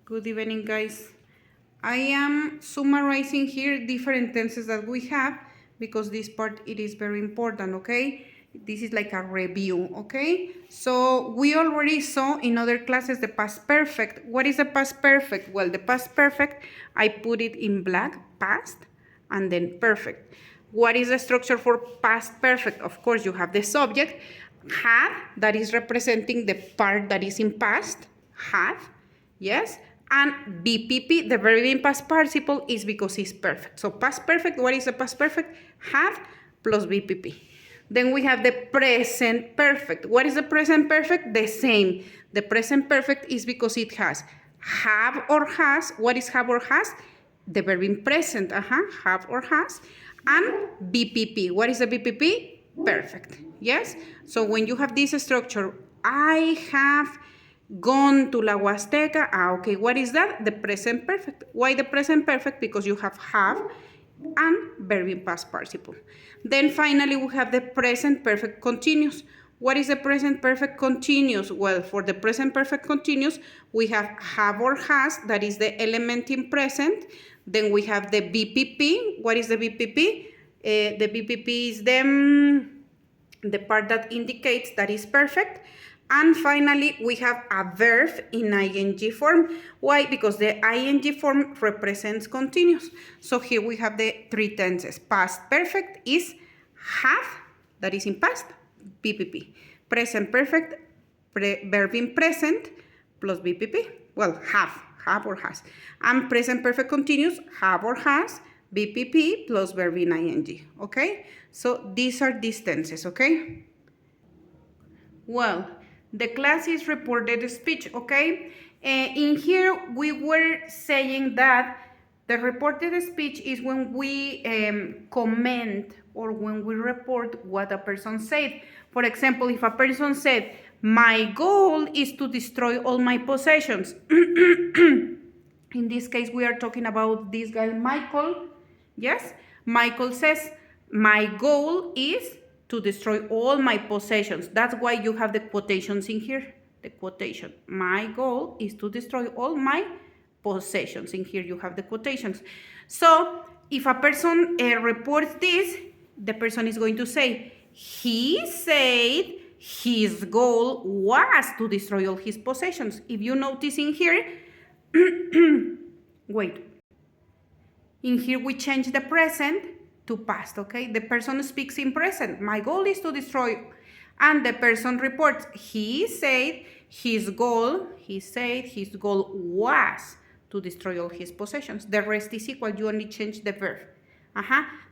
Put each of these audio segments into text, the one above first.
Good evening, guys. I am summarizing here different tenses that we have because this part, it is very important, okay? This is like a review, okay? So we already saw in other classes the past perfect. What is the past perfect? Well, the past perfect, I put it in black, past, and then perfect. What is the structure for past perfect? Of course, you have the subject, had, that is representing the part that is in past, had, yes? And BPP, the verb in past participle, is because it's perfect. So past perfect, what is the past perfect? Have plus BPP. Then we have the present perfect. What is the present perfect? The same. The present perfect is because it has have or has. What is have or has? The verb in present, have or has. And BPP. What is the BPP? Perfect. Yes? So when you have this structure, I have gone to La Huasteca. Okay, what is that? The present perfect. Why the present perfect? Because you have and verb in past participle. Then finally we have the present perfect continuous. What is the present perfect continuous? Well, for the present perfect continuous, we have or has, that is the element in present. Then we have the BPP. What is the BPP? The BPP is the part that indicates that is perfect. And finally, we have a verb in ing form. Why? Because the ing form represents continuous. So here we have the three tenses. Past perfect is have, that is in past, BPP. Present perfect, verb in present, plus BPP. Well, have or has. And present perfect continuous, have or has, BPP plus verb in ing. Okay? So these are these tenses, okay? Well, the class is reported speech, okay? In here, we were saying that the reported speech is when we comment or when we report what a person said. For example, if a person said, my goal is to destroy all my possessions. In this case, we are talking about this guy, Michael. Yes? Michael says, my goal is to destroy all my possessions. That's why you have the quotations in here. The quotation. My goal is to destroy all my possessions. In here you have the quotations. So if a person reports this, the person is going to say, he said his goal was to destroy all his possessions. If you notice in here, wait. In here we change the present to past, okay? The person speaks in present. My goal is to destroy. And the person reports, he said his goal was to destroy all his possessions. The rest is equal. You only change the verb.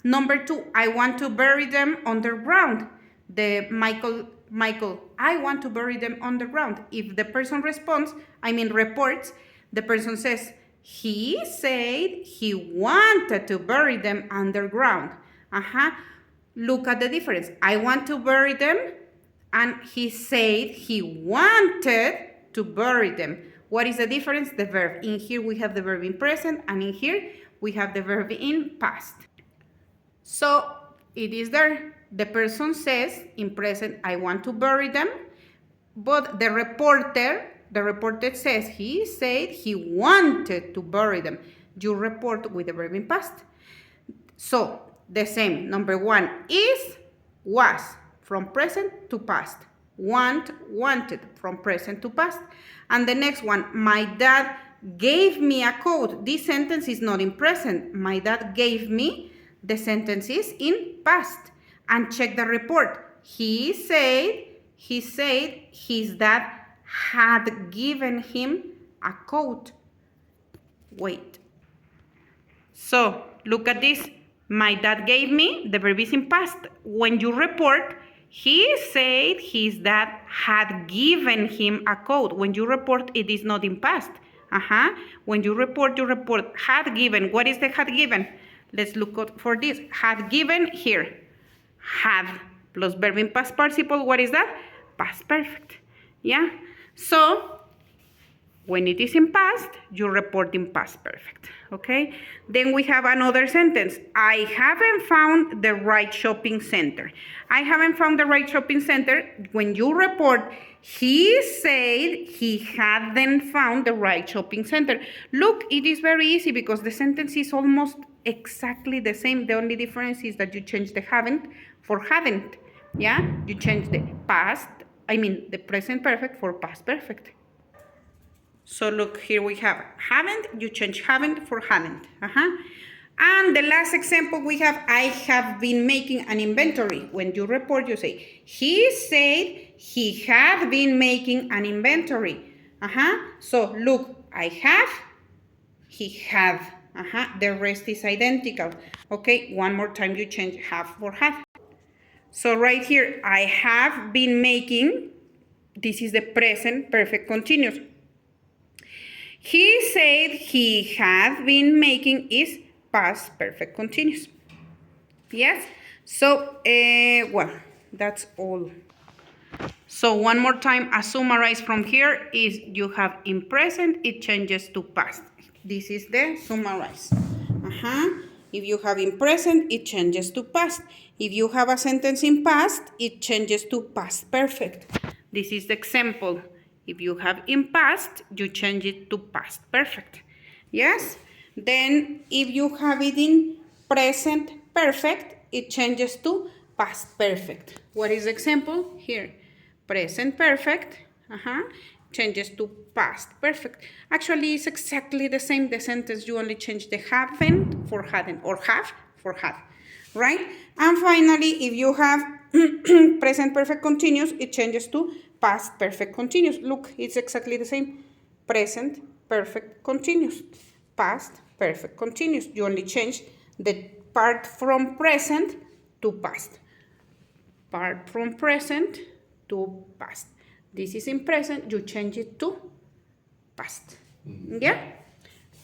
Number 2, I want to bury them underground. The Michael, I want to bury them underground. If the person reports, the person says, he said he wanted to bury them underground. Look at the difference. I want to bury them, and he said he wanted to bury them. What is the difference? The verb. In here we have the verb in present, and in here we have the verb in past. So it is there. The person says in present, I want to bury them, but the reporter says he said he wanted to bury them. You report with the verb in past. So the same. Number 1 is, was, from present to past. Wanted, from present to past. And the next one, my dad gave me a coat. This sentence is not in present. My dad gave me. The sentence is in past. And check the report. He said his dad had given him a coat. Wait. So look at this. My dad gave me, the verb is in past. When you report, he said his dad had given him a coat. When you report, it is not in past. When you report had given. What is the had given? Let's look for this. Had given here. Had plus verb in past participle. What is that? Past perfect. Yeah. So When it is in past, you report in past perfect, okay? Then we have another sentence. I haven't found the right shopping center. I haven't found the right shopping center. When you report, he said he hadn't found the right shopping center. Look, it is very easy because the sentence is almost exactly the same. The only difference is that you change the haven't for hadn't, yeah? You change the the present perfect for past perfect. So look, here we have haven't, you change haven't for hadn't. And the last example we have, I have been making an inventory. When you report, you say, he said he had been making an inventory. So look, I have, he had. The rest is identical. Okay, one more time you change have for had. So right here, I have been making, this is the present perfect continuous. He said he had been making is past perfect continuous. Yes? So, well, that's all. So one more time, a summarize from here is you have in present, it changes to past. This is the summarize. If you have in present, it changes to past. If you have a sentence in past, it changes to past perfect. This is the example. If you have in past, you change it to past perfect. Yes? Then if you have it in present perfect, it changes to past perfect. What is the example? Here. Present perfect changes to past perfect. Actually, it's exactly the same, the sentence. You only change the haven't for hadn't or have for had, right? And finally, if you have present perfect continuous, it changes to past perfect continuous. Look, it's exactly the same. Present perfect continuous, past perfect continuous. You only change the part from present to past. Part from present to past. This is in present, you change it to past. Yeah?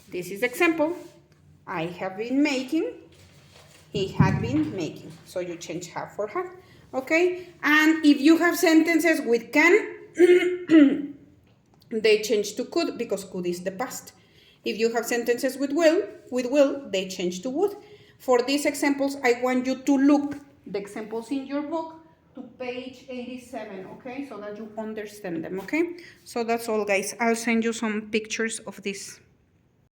This is example. I have been making, he had been making. So you change have for had. Okay? And if you have sentences with can, they change to could because could is the past. If you have sentences with will, they change to would. For these examples, I want you to look the examples in your book to page 87, okay? So that you understand them, okay? So that's all, guys. I'll send you some pictures of this.